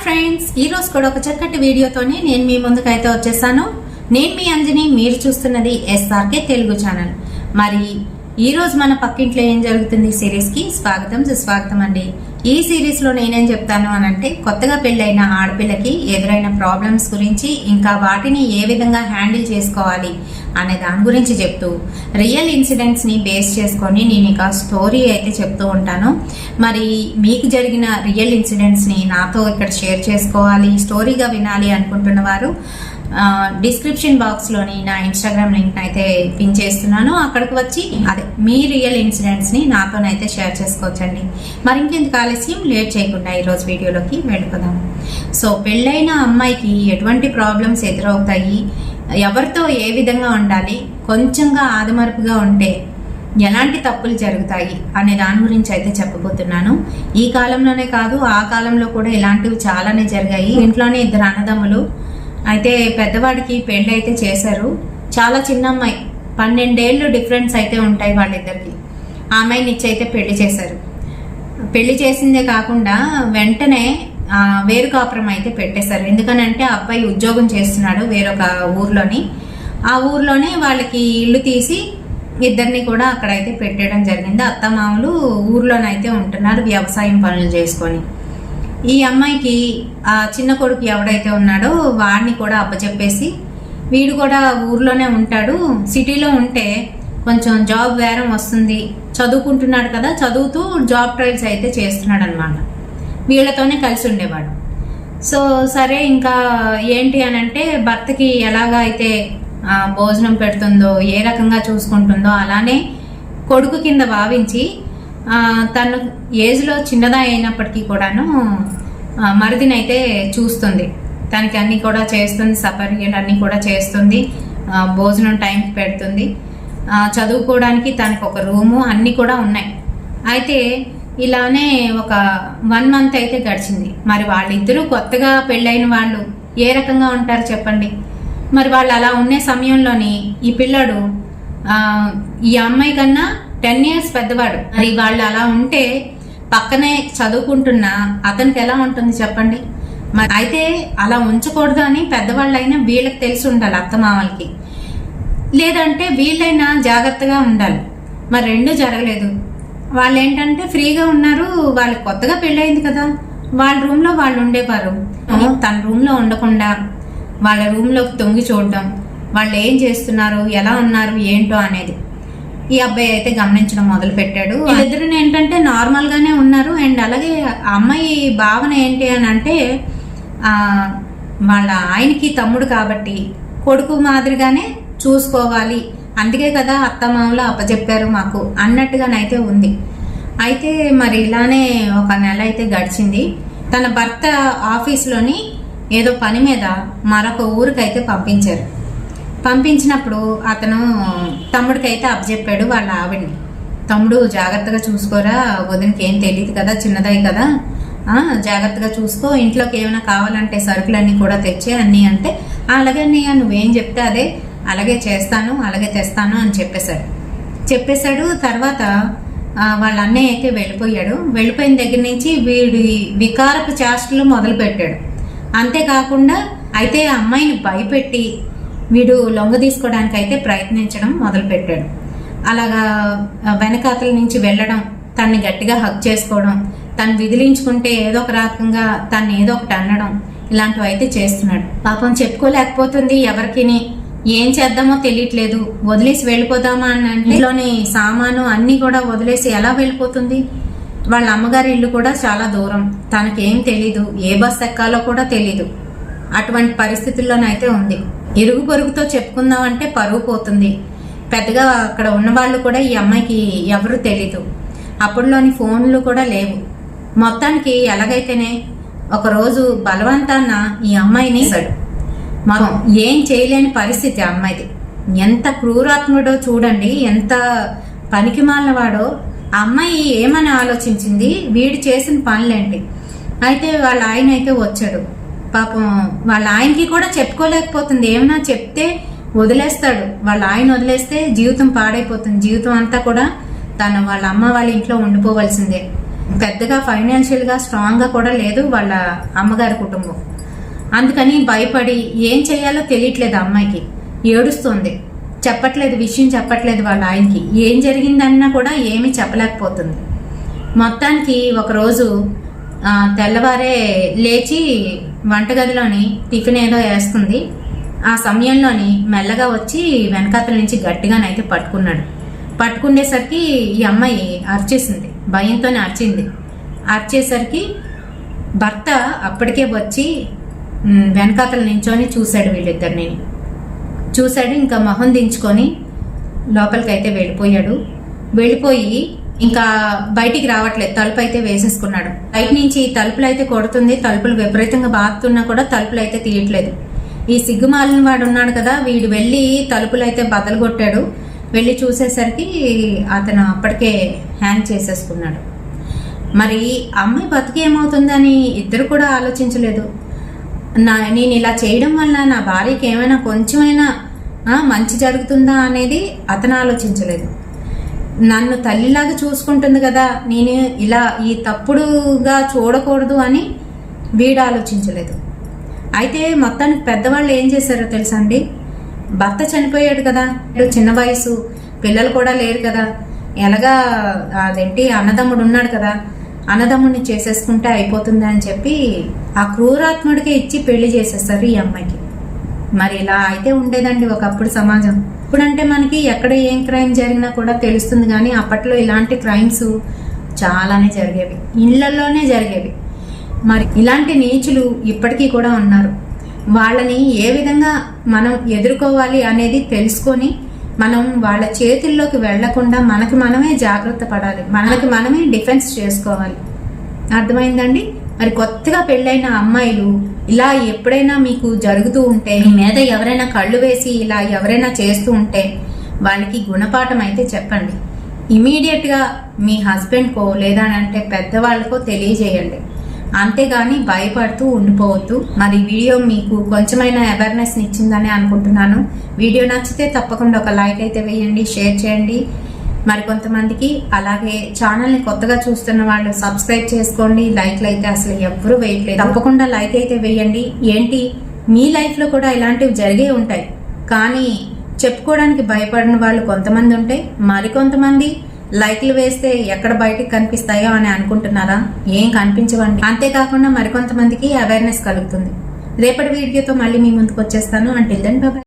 Friends, ఈ రోజు కూడా ఒక చక్కటి వీడియోతోనే నేను మీ ముందుకైతే వచ్చేసాను. నేను మీ అంజని, మీరు చూస్తున్నది ఎస్ఆర్కే తెలుగు ఛానల్. మరి ఈ రోజు మన పక్కింట్లో ఏం జరుగుతుంది సిరీస్ కి స్వాగతం సుస్వాగతం అండి. ఈ సిరీస్ లో నేనేం చెప్తాను అని అంటే, కొత్తగా పెళ్ళైన ఆడపిల్లకి ఎదురైన ప్రాబ్లమ్స్ గురించి, ఇంకా వాటిని ఏ విధంగా హ్యాండిల్ చేసుకోవాలి అనే దాని గురించి చెప్తూ, రియల్ ఇన్సిడెంట్స్ ని బేస్ చేసుకొని నేను ఇక స్టోరీ అయితే చెప్తూ ఉంటాను. మరి మీకు జరిగిన రియల్ ఇన్సిడెంట్స్ ని నాతో ఇక్కడ షేర్ చేసుకోవాలి, స్టోరీగా వినాలి అనుకుంటున్న వారు డిస్క్రిప్షన్ బాక్స్ లోని నా ఇన్స్టాగ్రామ్ లింక్ అయితే పిన్ చేస్తున్నాను. అక్కడికి వచ్చి అదే మీ రియల్ ఇన్సిడెంట్స్ ని నాతోనైతే షేర్ చేసుకోవచ్చండి. మరి ఇంకెందుకు ఆలస్యం, లేట్ చేయకుండా ఈరోజు వీడియోలోకి వెళ్ళిపోదాం. సో పెళ్ళైన అమ్మాయికి ఎటువంటి ప్రాబ్లమ్స్ ఎదురవుతాయి, ఎవరితో ఏ విధంగా ఉండాలి, కొంచెంగా ఆదమరుపుగా ఉంటే ఎలాంటి తప్పులు జరుగుతాయి అనే దాని గురించి అయితే చెప్పబోతున్నాను. ఈ కాలంలోనే కాదు, ఆ కాలంలో కూడా ఇలాంటివి చాలానే జరిగాయి. ఇంట్లోనే ఇద్దరు అన్నదమ్ములు అయితే పెద్దవాడికి పెళ్లి అయితే చేశారు. చాలా చిన్న అమ్మాయి, 12 ఏళ్ళు డిఫరెన్స్ అయితే ఉంటాయి వాళ్ళిద్దరికి. ఆ అమ్మాయిని ఇచ్చి అయితే పెళ్లి చేశారు. పెళ్లి చేసిందే కాకుండా వెంటనే వేరు కాపురం అయితే పెట్టేశారు. ఎందుకనంటే అబ్బాయి ఉద్యోగం చేస్తున్నాడు వేరొక ఊర్లోని. ఆ ఊర్లోనే వాళ్ళకి ఇల్లు తీసి ఇద్దరిని కూడా అక్కడైతే పెట్టడం జరిగింది. అత్తమామలు ఊర్లోనైతే ఉంటున్నారు వ్యవసాయం పనులు చేసుకొని. ఈ అమ్మాయికి ఆ చిన్న కొడుకు ఎవడైతే ఉన్నాడో వాడిని కూడా అప్పచెప్పేసి, వీడు కూడా ఊర్లోనే ఉంటాడు, సిటీలో ఉంటే కొంచెం జాబ్ వేరం వస్తుంది, చదువుకుంటున్నాడు కదా, చదువుతూ జాబ్ ట్రయల్స్ అయితే చేస్తున్నాడు అనమాట. వీళ్ళతోనే కలిసి ఉండేవాడు. సో సరే, ఇంకా ఏంటి అని అంటే, భర్తకి ఎలాగా అయితే భోజనం పెడుతుందో, ఏ రకంగా చూసుకుంటుందో అలానే కొడుకు కింద భావించి తను ఏజ్లో చిన్నదా అయినప్పటికీ కూడాను మరిదిని అయితే చూస్తుంది. తనకి అన్నీ కూడా చేస్తుంది, సపర్యలు అన్నీ కూడా చేస్తుంది, భోజనం టైంకి పెడుతుంది, చదువుకోవడానికి తనకు ఒక రూము అన్నీ కూడా ఉన్నాయి. అయితే ఇలానే ఒక 1 మంత్ అయితే గడిచింది. మరి వాళ్ళిద్దరూ కొత్తగా పెళ్ళైన వాళ్ళు ఏ రకంగా ఉంటారు చెప్పండి. మరి వాళ్ళు అలా ఉండే సమయంలోని ఈ పిల్లాడు ఈ అమ్మాయి కన్నా 10 years పెద్దవాడు. మరి వాళ్ళు అలా ఉంటే పక్కనే చదువుకుంటున్నా అతనికి ఎలా ఉంటుంది చెప్పండి. మరి అయితే అలా ఉంచకూడదు అని పెద్దవాళ్ళైనా వీళ్ళకి తెలిసి ఉండాలి, అత్తమామలకి. లేదంటే వీళ్ళైనా జాగ్రత్తగా ఉండాలి. మరి రెండూ జరగలేదు. వాళ్ళు ఏంటంటే ఫ్రీగా ఉన్నారు, వాళ్ళకి కొత్తగా పెళ్ళయింది కదా, వాళ్ళ రూమ్ లో వాళ్ళు ఉండేవారు. తన రూమ్ లో ఉండకుండా వాళ్ళ రూమ్ లోకి తొంగి చూడడం, వాళ్ళు ఏం చేస్తున్నారు, ఎలా ఉన్నారు, ఏంటో అనేది ఈ అబ్బాయి అయితే గమనించడం మొదలు పెట్టాడు. ఇద్దరు ఏంటంటే నార్మల్ గానే ఉన్నారు. అండ్ అలాగే అమ్మాయి భావన ఏంటి అని అంటే, వాళ్ళ ఆయనకి తమ్ముడు కాబట్టి కొడుకు మాదిరిగానే చూసుకోవాలి, అందుకే కదా అత్తమామలు అప్పచెప్పారు మాకు అన్నట్టుగానైతే ఉంది. అయితే మరి ఇలానే ఒక నెల అయితే గడిచింది. తన భర్త ఆఫీస్లోని ఏదో పని మీద మరొక ఊరికైతే పంపించారు. పంపించినప్పుడు అతను తమ్ముడికి అయితే అప్పచెప్పాడు వాళ్ళ ఆవిడ్ని. తమ్ముడు జాగ్రత్తగా చూసుకోరా, వదినకి ఏం తెలియదు కదా, చిన్నదాయి కదా, జాగ్రత్తగా చూసుకో, ఇంట్లోకి ఏమైనా కావాలంటే సరుకులన్నీ కూడా తెచ్చే అన్నీ అంటే, అలాగే అన్నయ్య నువ్వేం చెప్తే అదే అలాగే చేస్తాను, అలాగే తెస్తాను అని చెప్పేశాడు. తర్వాత వాళ్ళ అన్నయ్య అయితే వెళ్ళిపోయాడు. వెళ్ళిపోయిన దగ్గర నుంచి వీడి వికారపు చేష్టలు మొదలు పెట్టాడు. అంతేకాకుండా అయితే అమ్మాయిని భయపెట్టి వీడు లొంగ తీసుకోవడానికి అయితే ప్రయత్నించడం మొదలు పెట్టాడు. అలాగా వెనకాతల నుంచి వెళ్ళడం, తన్ని గట్టిగా హక్ చేసుకోవడం, తను విదిలించుకుంటే ఏదో ఒక రకంగా తను ఏదో ఒకటి అనడం, ఇలాంటివి అయితే చేస్తున్నాడు. పాపం చెప్పుకోలేకపోతుంది ఎవరికిని, ఏం చేద్దామో తెలియట్లేదు. వదిలేసి వెళ్ళిపోదామా అని అంటే, ఇంట్లోని సామాను అన్నీ కూడా వదిలేసి ఎలా వెళ్ళిపోతుంది? వాళ్ళ అమ్మగారి ఇల్లు కూడా చాలా దూరం, తనకేం తెలీదు, ఏ బస్ ఎక్కాలో కూడా తెలీదు. అటువంటి పరిస్థితుల్లోనైతే ఉంది. ఇరుగు పొరుగుతో చెప్పుకుందామంటే పరువు పోతుంది. పెద్దగా అక్కడ ఉన్న వాళ్ళు కూడా ఈ అమ్మాయికి ఎవరు తెలీదు. అప్పుడులోని ఫోన్లు కూడా లేవు. మొత్తానికి ఎలాగైతేనే ఒకరోజు బలవంతాన ఈ అమ్మాయిని మనం ఏం చేయలేని పరిస్థితి అమ్మాయిది. ఎంత క్రూరాత్ముడో చూడండి, ఎంత పనికిమాలినవాడో. ఆ అమ్మాయి ఏమని ఆలోచించింది, వీడు చేసిన పనులేంటి. అయితే వాళ్ళ ఆయన అయితే వచ్చాడు. పాపం వాళ్ళ ఆయనకి కూడా చెప్పుకోలేకపోతుంది. ఏమన్నా చెప్తే వదిలేస్తాడు, వాళ్ళ ఆయన వదిలేస్తే జీవితం పాడైపోతుంది. జీవితం అంతా కూడా తను వాళ్ళ అమ్మ వాళ్ళ ఇంట్లో ఉండిపోవలసిందే. పెద్దగా ఫైనాన్షియల్గా స్ట్రాంగ్గా కూడా లేదు వాళ్ళ అమ్మగారి కుటుంబం. అందుకని భయపడి ఏం చేయాలో తెలియట్లేదు అమ్మాయికి. ఏడుస్తుంది, చెప్పట్లేదు, విషయం చెప్పట్లేదు వాళ్ళ ఆయనకి. ఏం జరిగిందన్నా కూడా ఏమీ చెప్పలేకపోతుంది. మొత్తానికి ఒకరోజు తెల్లవారే లేచి వంటగదిలోని టిఫిన్ ఏదో వేస్తుంది. ఆ సమయంలోని మెల్లగా వచ్చి వెనకాతల నుంచి గట్టిగానైతే పట్టుకున్నాడు. పట్టుకునేసరికి ఈ అమ్మాయి అరిచేసింది, భయంతోనే అరిచింది. అరిచేసరికి భర్త అప్పటికే వచ్చి వెనకాతల నించొని చూశాడు. వీళ్ళిద్దరిని చూశాడు. ఇంకా మొహం దించుకొని లోపలికైతే వెళ్ళిపోయాడు. వెళ్ళిపోయి ఇంకా బయటికి రావట్లేదు, తలుపు అయితే వేసేసుకున్నాడు. బయట నుంచి తలుపులు అయితే కొడుతుంది, తలుపులు విపరీతంగా బాగుతున్నా కూడా తలుపులు అయితే తీయట్లేదు. ఈ సిగ్గుమాలిన వాడు ఉన్నాడు కదా, వీడు వెళ్ళి తలుపులు అయితే బదలు కొట్టాడు. వెళ్ళి చూసేసరికి అతను అప్పటికే హ్యాంగ్ చేసేసుకున్నాడు. మరి అమ్మాయి బతికి ఏమవుతుందని ఇద్దరు కూడా ఆలోచించలేదు. నేను ఇలా చేయడం వల్ల నా భార్యకి ఏమైనా కొంచెమైనా మంచి జరుగుతుందా అనేది అతను ఆలోచించలేదు. నన్ను తల్లిలాగా చూసుకుంటుంది కదా, నేను ఇలా ఈ తప్పుడుగా చూడకూడదు అని వీడు ఆలోచించలేదు. అయితే మొత్తానికి పెద్దవాళ్ళు ఏం చేశారో తెలుసా అండి? భర్త చనిపోయాడు కదా, చిన్న వయసు, పిల్లలు కూడా లేరు కదా, ఎలాగా అదేంటి అన్నదమ్ముడు ఉన్నాడు కదా, అన్నదమ్ముడిని చేసేసుకుంటే అయిపోతుంది అని చెప్పి ఆ క్రూరాత్ముడికి ఇచ్చి పెళ్లి చేసేస్తారు ఈ అమ్మాయికి. మరి ఇలా అయితే ఉండేదండి ఒకప్పుడు సమాజం. ఇప్పుడంటే మనకి ఎక్కడ ఏం క్రైమ్ జరిగినా కూడా తెలుస్తుంది, కానీ అప్పట్లో ఇలాంటి క్రైమ్స్ చాలానే జరిగేవి, ఇళ్లలోనే జరిగేవి. మరి ఇలాంటి నీచులు ఇప్పటికీ కూడా ఉన్నారు. వాళ్ళని ఏ విధంగా మనం ఎదుర్కోవాలి అనేది తెలుసుకొని మనం వాళ్ళ చేతుల్లోకి వెళ్లకుండా మనకి మనమే జాగ్రత్త పడాలి, మనకి మనమే డిఫెన్స్ చేసుకోవాలి. అర్థమైందండి? మరి కొత్తగా పెళ్ళైన అమ్మాయిలు ఇలా ఎప్పుడైనా మీకు జరుగుతూ ఉంటే, మీ మీద ఎవరైనా కళ్ళు వేసి ఇలా ఎవరైనా చేస్తూ ఉంటే వాళ్ళకి గుణపాఠం అయితే చెప్పండి. ఇమీడియట్గా మీ హస్బెండ్కో లేదా అంటే పెద్దవాళ్ళకో తెలియజేయండి. అంతేగాని భయపడుతూ ఉండిపోవద్దు. మరి వీడియో మీకు కొంచెమైనా అవేర్నెస్ ఇచ్చిందని అనుకుంటున్నాను. వీడియో నచ్చితే తప్పకుండా ఒక లైక్ అయితే వేయండి, షేర్ చేయండి మరి కొంతమందికి. అలాగే ఛానల్ని కొత్తగా చూస్తున్న వాళ్ళు సబ్స్క్రైబ్ చేసుకోండి. లైక్లు అయితే అసలు ఎవరు వేయట్లేదు, తప్పకుండా లైక్ అయితే వేయండి. ఏంటి, మీ లైఫ్లో కూడా ఇలాంటివి జరిగే ఉంటాయి, కానీ చెప్పుకోవడానికి భయపడిన వాళ్ళు కొంతమంది ఉంటే, మరికొంతమంది లైక్లు వేస్తే ఎక్కడ బయటకు కనిపిస్తాయో అని అనుకుంటున్నారా? ఏం కనిపించవండి. అంతేకాకుండా మరికొంతమందికి అవేర్నెస్ కలుగుతుంది. రేపటి వీడియోతో మళ్ళీ మీ ముందుకు వచ్చేస్తాను. Until then bye.